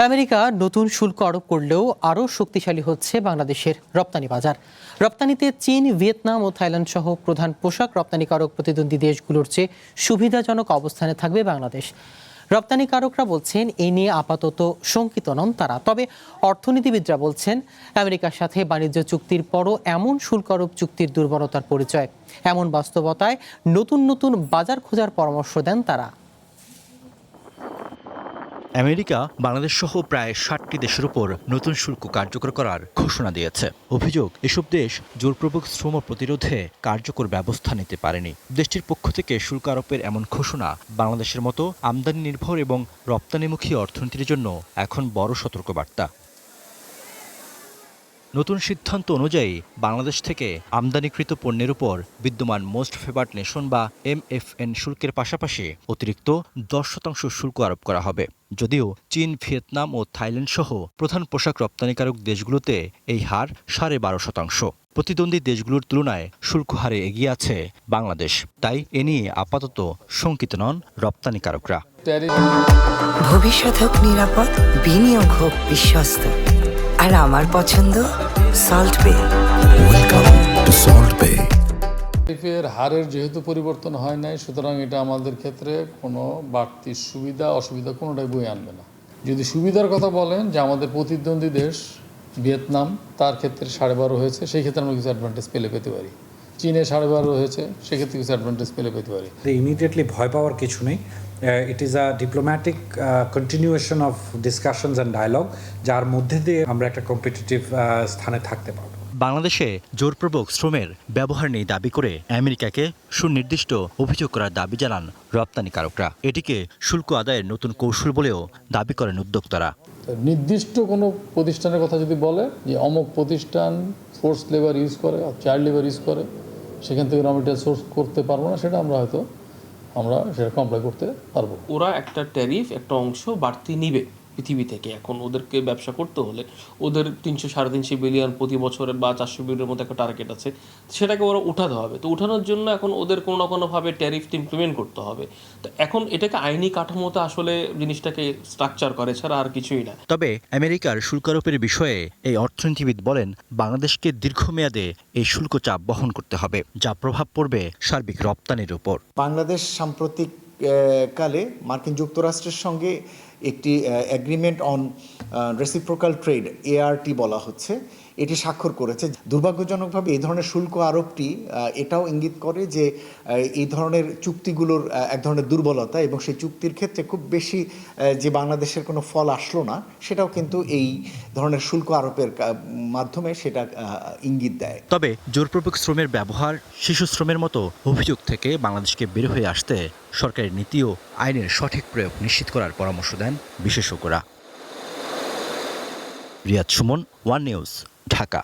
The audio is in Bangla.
আমেরিকা নতুন শুল্ক আরোপ করলেও আরও শক্তিশালী হচ্ছে বাংলাদেশের রপ্তানি বাজার। রপ্তানিতে চীন, ভিয়েতনাম ও থাইল্যান্ড সহ প্রধান পোশাক রপ্তানিকারক প্রতিদ্বন্দ্বী দেশগুলোর চেয়ে সুবিধাজনক অবস্থানে থাকবে বাংলাদেশ। রপ্তানিকারকরা বলছেন এ নিয়ে আপাতত শঙ্কিত নন তারা। তবে অর্থনীতিবিদরা বলছেন আমেরিকার সাথে বাণিজ্য চুক্তির পরও এমন শুল্ক আরোপ চুক্তির দুর্বলতার পরিচয়। এমন বাস্তবতায় নতুন নতুন বাজার খোঁজার পরামর্শ দেন তারা। আমেরিকা বাংলাদেশ সহ প্রায় ৬০টি দেশের উপর নতুন শুল্ক কার্যকর করার ঘোষণা দিয়েছে। অভিযোগ, এসব দেশ জোরপূর্বক শ্রম প্রতিরোধে কার্যকর ব্যবস্থা নিতে পারেনি। দেশটির পক্ষ থেকে শুল্ক আরোপের এমন ঘোষণা বাংলাদেশের মতো আমদানি নির্ভর এবং রপ্তানিমুখী অর্থনীতির জন্য এখন বড় সতর্কবার্তা। নতুন সিদ্ধান্ত অনুযায়ী বাংলাদেশ থেকে আমদানিকৃত পণ্যের উপর বিদ্যমান মোস্ট ফেভার্ড নেশন বা MFN শুল্কের পাশাপাশি অতিরিক্ত 10% শুল্ক আরোপ করা হবে। যদিও চীন, ভিয়েতনাম ও থাইল্যান্ড সহ প্রধান পোশাক রপ্তানিকারক দেশগুলোতে এই হার 12.5%। প্রতিদ্বন্দ্বী দেশগুলোর তুলনায় শুল্ক হারে এগিয়ে আছে বাংলাদেশ। তাই এ নিয়ে আপাতত শঙ্কিত নন রপ্তানিকারকরা। ভবিষ্যৎ হোক নিরাপদ, বিনিয়োগ হোক বিশ্বস্ত, আর আমার পছন্দ সল্ট বে। ওয়েলকাম টু সল্ট বে। ট্যারিফের হারের যেহেতু পরিবর্তন হয় নাই, সুতরাং এটা আমাদের ক্ষেত্রে কোনো বাড়তি সুবিধা অসুবিধা কোনোটাই বয়ে আনবে না। যদি সুবিধার কথা বলেন যে আমাদের প্রতিদ্বন্দ্বী দেশ ভিয়েতনাম, তার ক্ষেত্রে 12.5 হয়েছে, সেই ক্ষেত্রে আমরা কিছু অ্যাডভান্টেজ পেতে পারি। চীনে 12.5 হয়েছে, সেক্ষেত্রে কিছু অ্যাডভান্টেজ পেতে পারি। ইমিডিয়েটলি ভয় পাওয়ার কিছু নেই। It is a diplomatic continuation of discussions and dialogue, যার মধ্যে দিয়ে আমরা একটা কম্পিটিটিভ স্থানে থাকতে পারব। বাংলাদেশে জোরপূর্বক শ্রমের ব্যবহার নেই দাবি করে আমেরিকাকে সুনির্দিষ্ট অভিযোগ করার দাবি জানান রপ্তানিকারকরা। এটিকে শুল্ক আদায়ের নতুন কৌশল বলেও দাবি করেন উদ্যোক্তারা। নির্দিষ্ট কোনো প্রতিষ্ঠানের কথা যদি বলে যে অমুক প্রতিষ্ঠান ফোর্স লেবার ইউজ করে, চাইল্ড লেবার ইউজ করে, সেখান থেকে র মেটেরিয়াল সোর্স করতে পারবো না, সেটা আমরা সেটা কমপ্লাই করতে পারবো। ওরা একটা ট্যারিফ, একটা অংশ বাড়তি নিবে পৃথিবী থেকে। এখন ওদেরকে ব্যবসা করতে হলে ওদের 300-350 বিলিয়ন প্রতি বছরে বা 400 বিলিয়নের মতো একটা টার্গেট আছে, সেটাকে ওরা উঠাতে হবে। তো উঠানোর জন্য এখন ওদের কোনো না কোনোভাবে ট্যারিফটা ইমপ্লিমেন্ট করতে হবে। তো এখন এটাকে আইনি কাঠামোতে আসলে জিনিসটাকে স্ট্রাকচার করে ছাড়া আর কিছুই না। তবে আমেরিকার শুল্ক আরোপের বিষয়ে এই অর্থনীতিবিদ বলেন, বাংলাদেশকে দীর্ঘমেয়াদে এই শুল্ক চাপ বহন করতে হবে, যা প্রভাব পড়বে সার্বিক রপ্তানির উপর। বাংলাদেশ সাম্প্রতিক কালে মার্কিন যুক্তরাষ্ট্রের সঙ্গে একটি agreement on reciprocal trade, ART বলা হচ্ছে, এটি স্বাক্ষর করেছে। দুর্ভাগ্যজনকভাবে এই ধরনের শুল্ক আরোপটি এটাও ইঙ্গিত করে যে এই ধরনের চুক্তিগুলোর এক ধরনের দুর্বলতা, এবং সেই চুক্তির ক্ষেত্রে খুব বেশি যে বাংলাদেশের কোনো ফল আসলো না, সেটাও কিন্তু এই ধরনের শুল্ক আরোপের মাধ্যমে সেটা ইঙ্গিত দেয়। তবে জোরপূর্বক শ্রমের ব্যবহার, শিশু শ্রমের মতো অভিযোগ থেকে বাংলাদেশকে বের হয়ে আসতে সরকারের নীতি ও আইনের সঠিক প্রয়োগ নিশ্চিত করার পরামর্শ দেন বিশেষজ্ঞরা। Riyad Suman, one news, Dhaka.